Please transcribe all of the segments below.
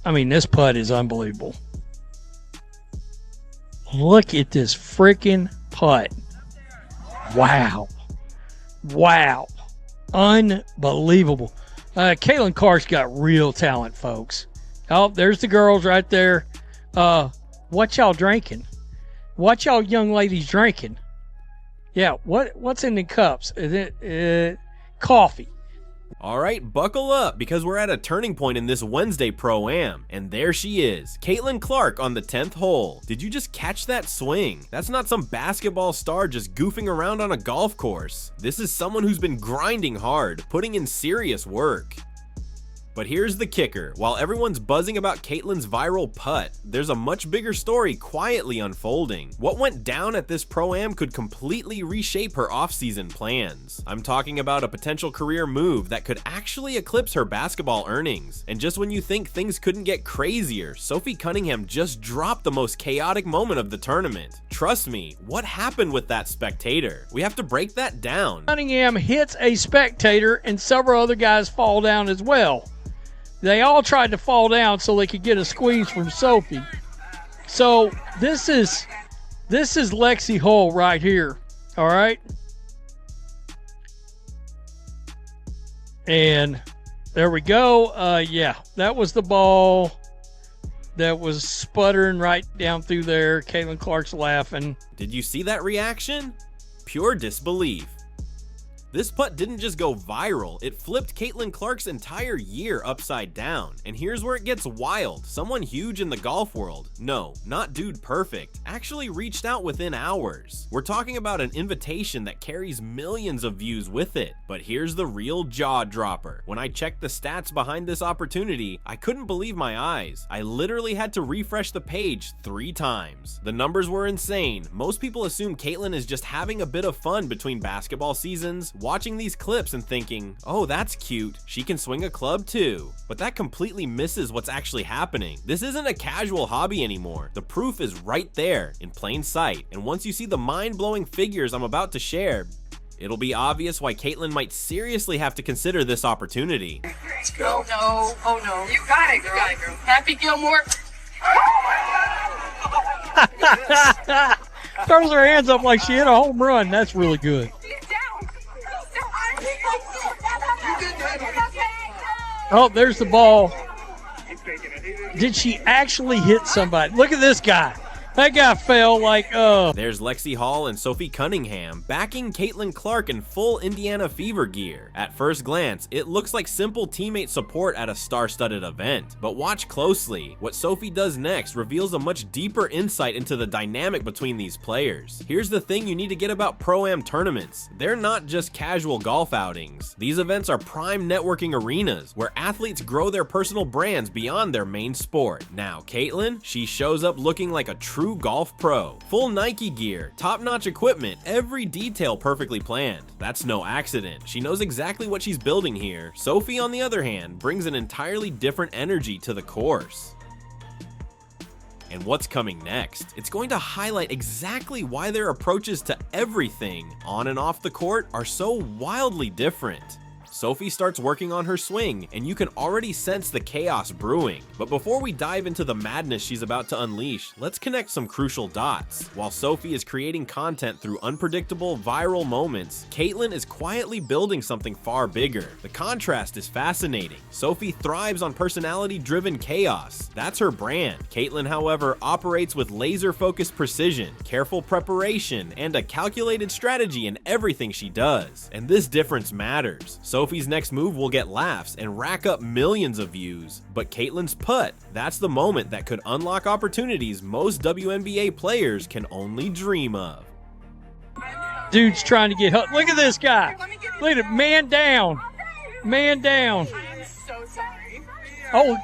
I mean, this putt is unbelievable. Look at this freaking putt. Wow. Wow. Unbelievable. Caitlin Clark's got real talent, folks. Oh, there's the girls right there. What y'all drinking? What y'all young ladies drinking? Yeah, what's in the cups? Is it coffee? All right, buckle up because we're at a turning point in this Wednesday Pro-Am. And there she is, Caitlin Clark on the 10th hole. Did you just catch that swing? That's not some basketball star just goofing around on a golf course. This is someone who's been grinding hard, putting in serious work. But here's the kicker. While everyone's buzzing about Caitlin's viral putt, there's a much bigger story quietly unfolding. What went down at this Pro-Am could completely reshape her off-season plans. I'm talking about a potential career move that could actually eclipse her basketball earnings. And just when you think things couldn't get crazier, Sophie Cunningham just dropped the most chaotic moment of the tournament. Trust me, what happened with that spectator? We have to break that down. Cunningham hits a spectator and several other guys fall down as well. They all tried to fall down so they could get a squeeze from Sophie. So this is Lexi Hull right here. All right. And there we go. Yeah, that was the ball that was sputtering right down through there. Caitlin Clark's laughing. Did you see that reaction? Pure disbelief. This putt didn't just go viral, it flipped Caitlin Clark's entire year upside down. And here's where it gets wild. Someone huge in the golf world, no, not Dude Perfect, actually reached out within hours. We're talking about an invitation that carries millions of views with it. But here's the real jaw dropper. When I checked the stats behind this opportunity, I couldn't believe my eyes. I literally had to refresh the page 3 times. The numbers were insane. Most people assume Caitlin is just having a bit of fun between basketball seasons, watching these clips and thinking, oh, that's cute, she can swing a club too. But that completely misses what's actually happening. This isn't a casual hobby anymore. The proof is right there in plain sight. And once you see the mind-blowing figures I'm about to share, it'll be obvious why Caitlin might seriously have to consider this opportunity. Let's go. No, oh no. You got it, girl. You got it, girl. Happy Gilmore. Throws her hands up like she hit a home run. That's really good. Oh, there's the ball. Did she actually hit somebody? Look at this guy. That guy fell like, There's Lexi Hall and Sophie Cunningham backing Caitlin Clark in full Indiana Fever gear. At first glance, it looks like simple teammate support at a star-studded event. But watch closely. What Sophie does next reveals a much deeper insight into the dynamic between these players. Here's the thing you need to get about Pro-Am tournaments. They're not just casual golf outings. These events are prime networking arenas where athletes grow their personal brands beyond their main sport. Now, Caitlin, she shows up looking like a true golf pro. Full Nike gear, top-notch equipment, every detail perfectly planned. That's no accident. She knows exactly what she's building here. Sophie, on the other hand, brings an entirely different energy to the course. And what's coming next? It's going to highlight exactly why their approaches to everything on and off the court are so wildly different. Sophie starts working on her swing, and you can already sense the chaos brewing. But before we dive into the madness she's about to unleash, let's connect some crucial dots. While Sophie is creating content through unpredictable, viral moments, Caitlin is quietly building something far bigger. The contrast is fascinating. Sophie thrives on personality-driven chaos. That's her brand. Caitlin, however, operates with laser-focused precision, careful preparation, and a calculated strategy in everything she does. And this difference matters. Sophie's next move will get laughs and rack up millions of views, but Caitlin's putt, that's the moment that could unlock opportunities most WNBA players can only dream of. Dude's trying to get help. Look at this guy. Look at it. Man down. Man down. I'm so sorry. Oh,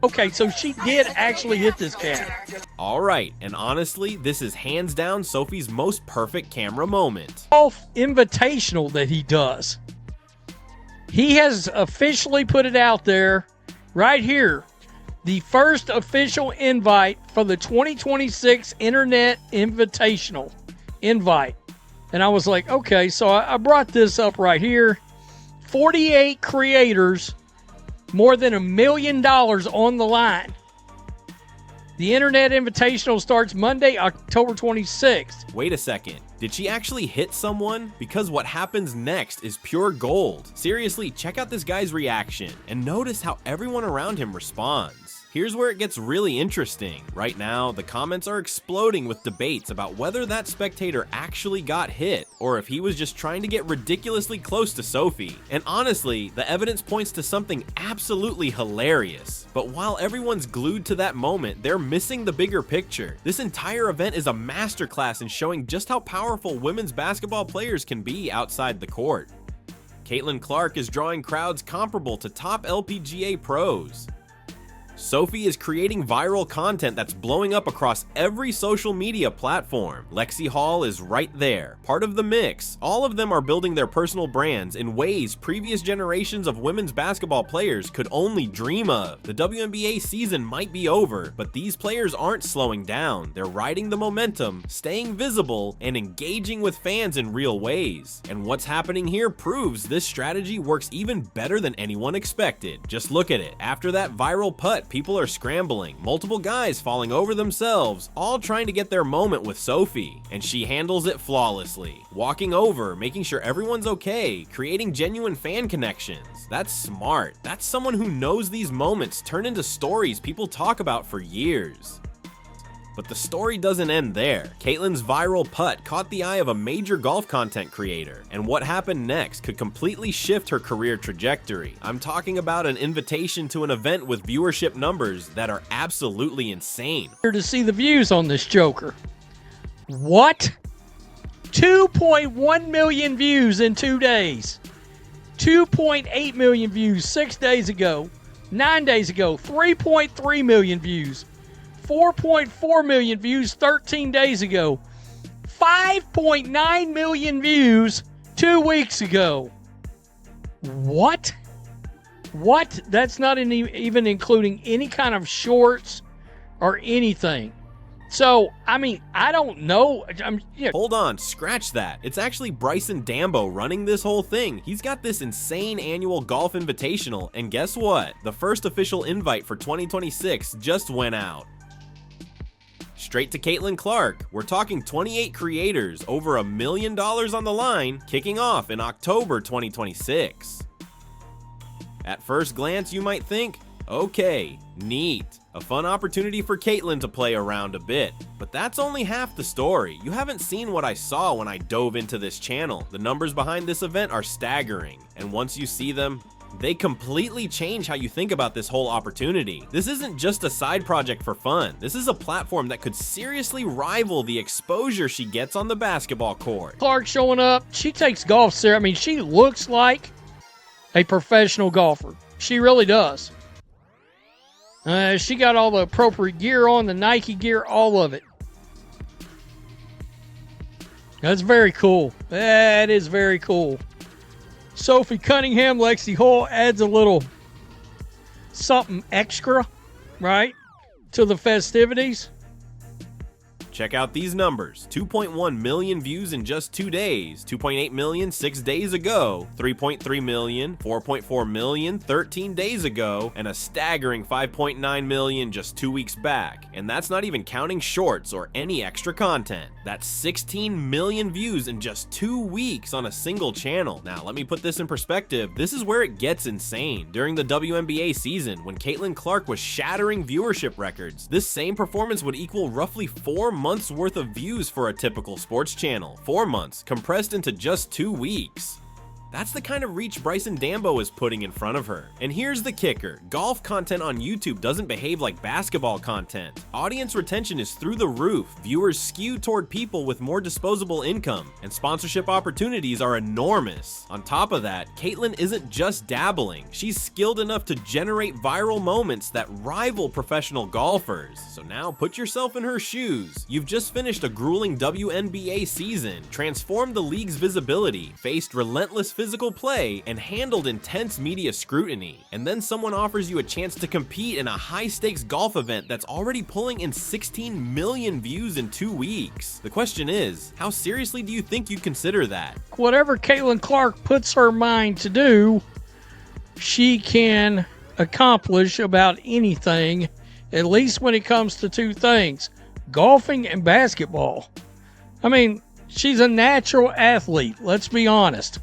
okay, so she did actually hit this cat. Alright, and honestly, this is hands down Sophie's most perfect camera moment. Golf Invitational that he does. He has officially put it out there right here. The first official invite for the 2026 Internet Invitational invite. And I was like, okay, so I brought this up right here. 48 creators More than $1 million on the line. The Internet Invitational starts Monday, October 26th. Wait a second. Did she actually hit someone? Because what happens next is pure gold. Seriously, check out this guy's reaction and notice how everyone around him responds. Here's where it gets really interesting. Right now, the comments are exploding with debates about whether that spectator actually got hit or if he was just trying to get ridiculously close to Sophie. And honestly, the evidence points to something absolutely hilarious. But while everyone's glued to that moment, they're missing the bigger picture. This entire event is a masterclass in showing just how powerful women's basketball players can be outside the court. Caitlin Clark is drawing crowds comparable to top LPGA pros. Sophie is creating viral content that's blowing up across every social media platform. Lexi Hall is right there, part of the mix. All of them are building their personal brands in ways previous generations of women's basketball players could only dream of. The WNBA season might be over, but these players aren't slowing down. They're riding the momentum, staying visible, and engaging with fans in real ways. And what's happening here proves this strategy works even better than anyone expected. Just look at it. After that viral putt, people are scrambling, multiple guys falling over themselves, all trying to get their moment with Sophie, and she handles it flawlessly, walking over, making sure everyone's okay, creating genuine fan connections. That's smart. That's someone who knows these moments turn into stories people talk about for years. But the story doesn't end there. Caitlin's viral putt caught the eye of a major golf content creator, and what happened next could completely shift her career trajectory. I'm talking about an invitation to an event with viewership numbers that are absolutely insane. Here to see the views on this joker. What? 2.1 million views in 2 days. 2.8 million views 6 days ago. 9 days ago, 3.3 million views. 4.4 million views 13 days ago. 5.9 million views 2 weeks ago. What? What? That's not even including any kind of shorts or anything. So, I mean, I don't know. Hold on, scratch that. It's actually Bryson DeChambeau running this whole thing. He's got this insane annual golf invitational, and guess what? The first official invite for 2026 just went out. Straight to Caitlin Clark. We're talking 28 creators, over $1 million on the line, kicking off in October 2026. At first glance, you might think, okay, neat. A fun opportunity for Caitlin to play around a bit. But that's only half the story. You haven't seen what I saw when I dove into this channel. The numbers behind this event are staggering, and once you see them, they completely change how you think about this whole opportunity. This isn't just a side project for fun. This is a platform that could seriously rival the exposure she gets on the basketball court. Clark showing up. She takes golf serious. I mean, she looks like a professional golfer. She really does. She got all the appropriate gear on, the Nike gear, all of it. That's very cool. That is very cool. Sophie Cunningham, Lexi Hall adds a little something extra, right, to the festivities. Check out these numbers. 2.1 million views in just 2 days, 2.8 million 6 days ago, 3.3 million, 4.4 million 13 days ago, and a staggering 5.9 million just 2 weeks back. And that's not even counting shorts or any extra content. That's 16 million views in just 2 weeks on a single channel. Now, let me put this in perspective. This is where it gets insane. During the WNBA season, when Caitlin Clark was shattering viewership records, this same performance would equal roughly 4 months worth of views for a typical sports channel. 4 months, compressed into just 2 weeks. That's the kind of reach Bryson DeChambeau is putting in front of her. And here's the kicker. Golf content on YouTube doesn't behave like basketball content. Audience retention is through the roof. Viewers skew toward people with more disposable income, and sponsorship opportunities are enormous. On top of that, Caitlin isn't just dabbling. She's skilled enough to generate viral moments that rival professional golfers. So now put yourself in her shoes. You've just finished a grueling WNBA season, transformed the league's visibility, faced relentless physical play, and handled intense media scrutiny. And then someone offers you a chance to compete in a high-stakes golf event that's already pulling in 16 million views in 2 weeks. The question is, how seriously do you think you'd consider that? Whatever Caitlin Clark puts her mind to do, she can accomplish about anything, at least when it comes to two things: golfing and basketball. I mean, she's a natural athlete, let's be honest.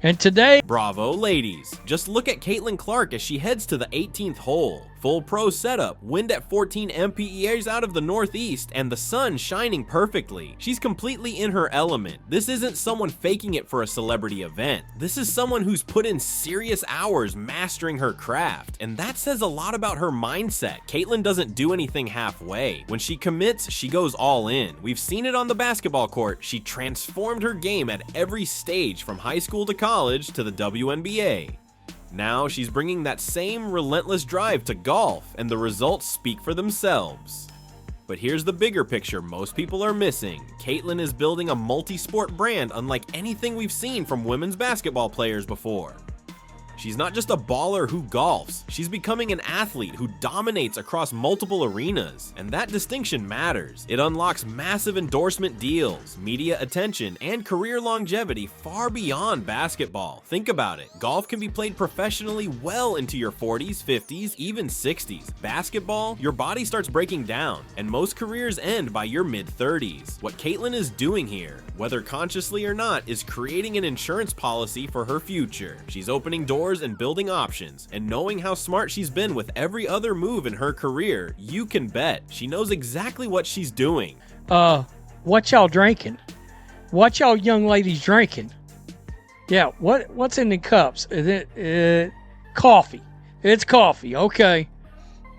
And today, Bravo, ladies. Just look at Caitlin Clark as she heads to the 18th hole. Full pro setup, wind at 14 mpes out of the northeast, and the sun shining perfectly. She's completely in her element. This isn't someone faking it for a celebrity event. This is someone who's put in serious hours mastering her craft, and that says a lot about her mindset. Caitlin doesn't do anything halfway. When she commits, she goes all in. We've seen it on the basketball court. She transformed her game at every stage, from high school to college to the WNBA. Now she's bringing that same relentless drive to golf, and the results speak for themselves. But here's the bigger picture most people are missing. Caitlin is building a multi-sport brand unlike anything we've seen from women's basketball players before. She's not just a baller who golfs, she's becoming an athlete who dominates across multiple arenas, and that distinction matters. It unlocks massive endorsement deals, media attention, and career longevity far beyond basketball. Think about it, golf can be played professionally well into your 40s, 50s, even 60s. Basketball, your body starts breaking down, and most careers end by your mid-30s. What Caitlin is doing here, whether consciously or not, is creating an insurance policy for her future. She's opening doors and building options, and knowing how smart she's been with every other move in her career, you can bet she knows exactly what she's doing. What y'all drinking? What y'all young ladies drinking? Yeah, what's in the cups? Is it coffee? It's coffee, okay.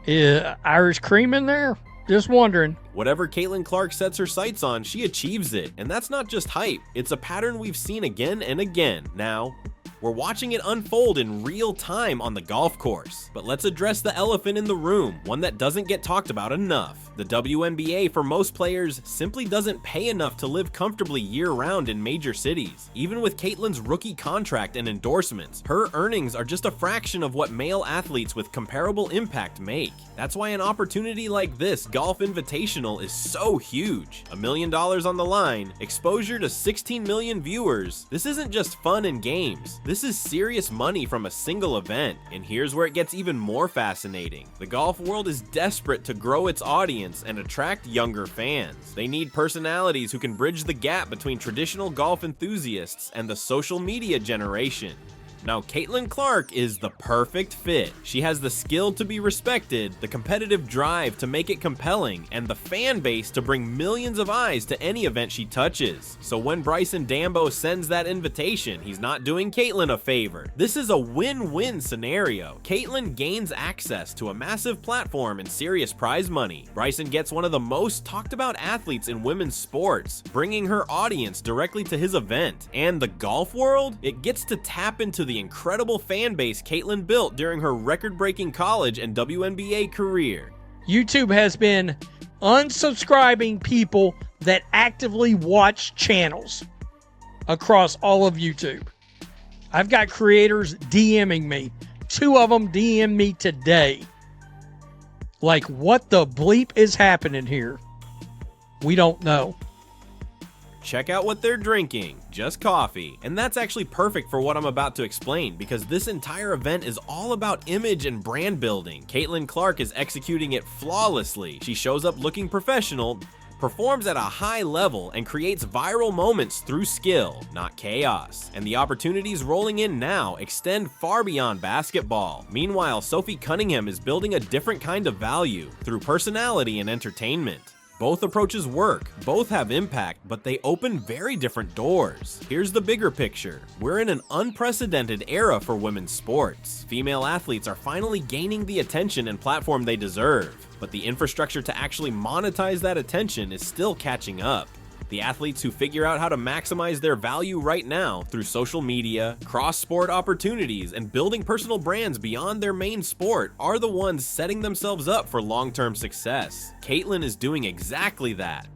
Irish cream in there? Just wondering. Whatever Caitlin Clark sets her sights on, she achieves it, and that's not just hype. It's a pattern we've seen again and again. Now, we're watching it unfold in real time on the golf course. But let's address the elephant in the room, one that doesn't get talked about enough. The WNBA for most players simply doesn't pay enough to live comfortably year-round in major cities. Even with Caitlin's rookie contract and endorsements, her earnings are just a fraction of what male athletes with comparable impact make. That's why an opportunity like this Golf Invitational is so huge. $1 million on the line, exposure to 16 million viewers. This isn't just fun and games. This is serious money from a single event, and here's where it gets even more fascinating. The golf world is desperate to grow its audience and attract younger fans. They need personalities who can bridge the gap between traditional golf enthusiasts and the social media generation. Now, Caitlin Clark is the perfect fit. She has the skill to be respected, the competitive drive to make it compelling, and the fan base to bring millions of eyes to any event she touches. So when Bryson DeChambeau sends that invitation, he's not doing Caitlin a favor. This is a win-win scenario. Caitlin gains access to a massive platform and serious prize money. Bryson gets one of the most talked about athletes in women's sports, bringing her audience directly to his event. And the golf world? It gets to tap into the incredible fan base Caitlin built during her record-breaking college and WNBA career. YouTube has been unsubscribing people that actively watch channels across all of YouTube. I've got creators DMing me. 2 of them DM me today. Like, what the bleep is happening here? We don't know. Check out what they're drinking, just coffee. And that's actually perfect for what I'm about to explain, because this entire event is all about image and brand building. Caitlin Clark is executing it flawlessly. She shows up looking professional, performs at a high level, and creates viral moments through skill, not chaos. And the opportunities rolling in now extend far beyond basketball. Meanwhile, Sophie Cunningham is building a different kind of value through personality and entertainment. Both approaches work, both have impact, but they open very different doors. Here's the bigger picture. We're in an unprecedented era for women's sports. Female athletes are finally gaining the attention and platform they deserve, but the infrastructure to actually monetize that attention is still catching up. The athletes who figure out how to maximize their value right now through social media, cross-sport opportunities, and building personal brands beyond their main sport are the ones setting themselves up for long-term success. Caitlin is doing exactly that.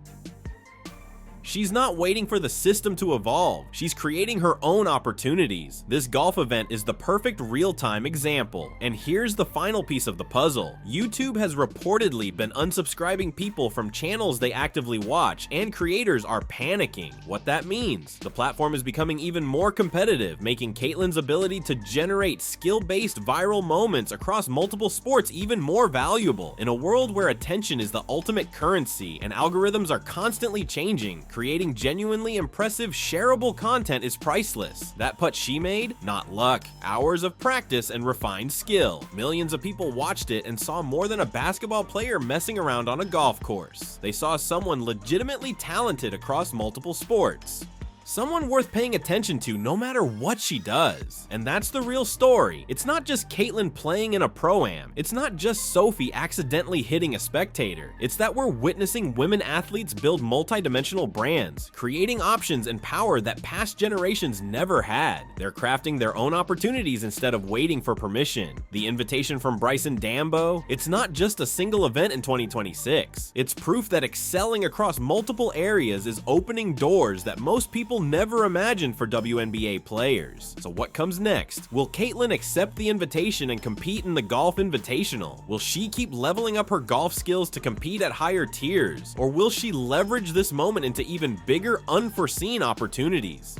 She's not waiting for the system to evolve, she's creating her own opportunities. This golf event is the perfect real-time example. And here's the final piece of the puzzle. YouTube has reportedly been unsubscribing people from channels they actively watch, and creators are panicking. What that means? The platform is becoming even more competitive, making Caitlyn's ability to generate skill-based viral moments across multiple sports even more valuable. In a world where attention is the ultimate currency and algorithms are constantly changing, creating genuinely impressive, shareable content is priceless. That putt she made? Not luck. Hours of practice and refined skill. Millions of people watched it and saw more than a basketball player messing around on a golf course. They saw someone legitimately talented across multiple sports. Someone worth paying attention to no matter what she does. And that's the real story. It's not just Caitlyn playing in a pro-am. It's not just Sophie accidentally hitting a spectator. It's that we're witnessing women athletes build multi-dimensional brands, creating options and power that past generations never had. They're crafting their own opportunities instead of waiting for permission. The invitation from Bryson DeChambeau, it's not just a single event in 2026. It's proof that excelling across multiple areas is opening doors that most people never imagined for WNBA players. So what comes next? Will Caitlyn accept the invitation and compete in the Golf Invitational? Will she keep leveling up her golf skills to compete at higher tiers? Or will she leverage this moment into even bigger, unforeseen opportunities?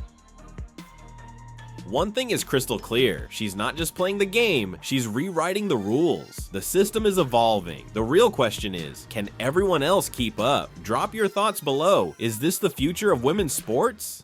One thing is crystal clear, she's not just playing the game, she's rewriting the rules. The system is evolving. The real question is, can everyone else keep up? Drop your thoughts below. Is this the future of women's sports?